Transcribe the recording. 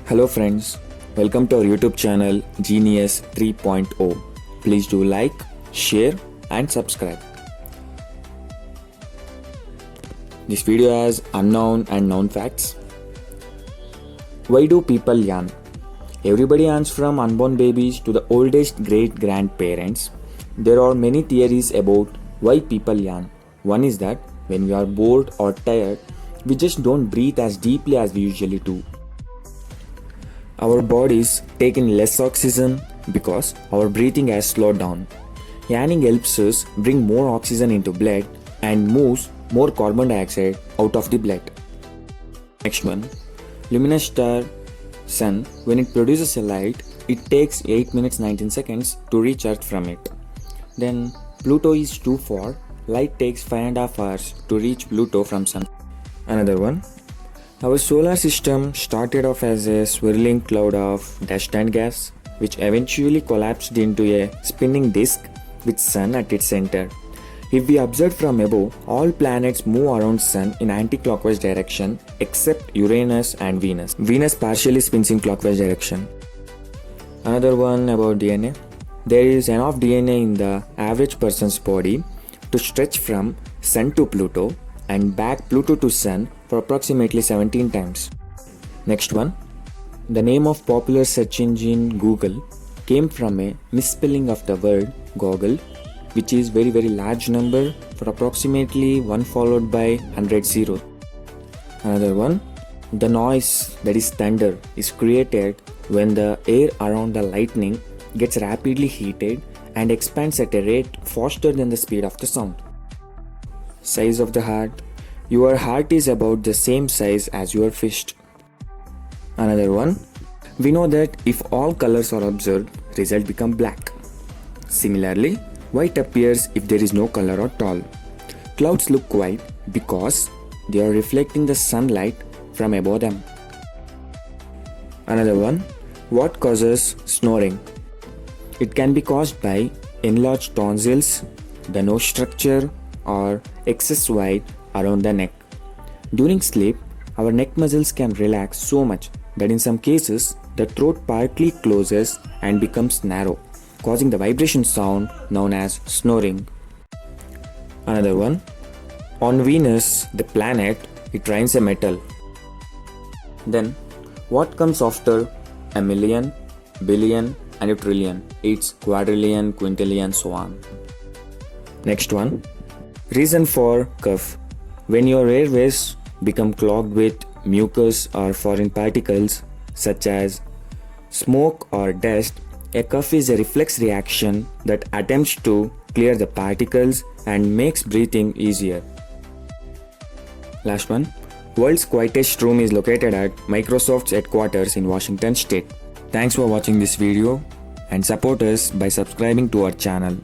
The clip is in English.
Hello friends, welcome to our YouTube channel Genius 3.0. Please do like, share and subscribe. This video has unknown and known facts. Why do people yawn? Everybody yawns, from unborn babies to the oldest great-grandparents. There are many theories about why people yawn. One is that when we are bored or tired, we just don't breathe as deeply as we usually do. Our bodies take in less oxygen because our breathing has slowed down. Yawning helps us bring more oxygen into blood and moves more carbon dioxide out of the blood. Next one, luminous star sun, when it produces a light, it takes 8 minutes 19 seconds to reach Earth from it. Then Pluto is too far, light takes 5.5 hours to reach Pluto from sun. Another one, our solar system started off as a swirling cloud of dust and gas, which eventually collapsed into a spinning disk with sun at its center. If we observe from above, all planets move around sun in anti-clockwise direction except Uranus and Venus. Venus partially spins in clockwise direction. Another one about DNA. There is enough DNA in the average person's body to stretch from sun to Pluto and back Pluto to sun for approximately 17 times. Next one, the name of popular search engine Google came from a misspelling of the word goggle, which is very large number for approximately 1 followed by 100 zeros. Another one, the noise, that is thunder, is created when the air around the lightning gets rapidly heated and expands at a rate faster than the speed of the sound. Size of the heart. Your heart is about the same size as your fist. Another one, we know that if all colors are observed, result become black. Similarly, white appears if there is no color at all. Clouds look white because they are reflecting the sunlight from above them. Another one, what causes snoring? It can be caused by enlarged tonsils, the nose structure, or excess weight around the neck. During sleep, our neck muscles can relax so much that in some cases, the throat partly closes and becomes narrow, causing the vibration sound known as snoring. Another one, on Venus, the planet, it rains a metal. Then, what comes after a million, billion and a trillion? It's quadrillion, quintillion, so on. Next one, reason for cough. When your airways become clogged with mucus or foreign particles such as smoke or dust, a cough is a reflex reaction that attempts to clear the particles and makes breathing easier. Last one, world's quietest room is located at Microsoft's headquarters in Washington State. Thanks for watching this video and support us by subscribing to our channel.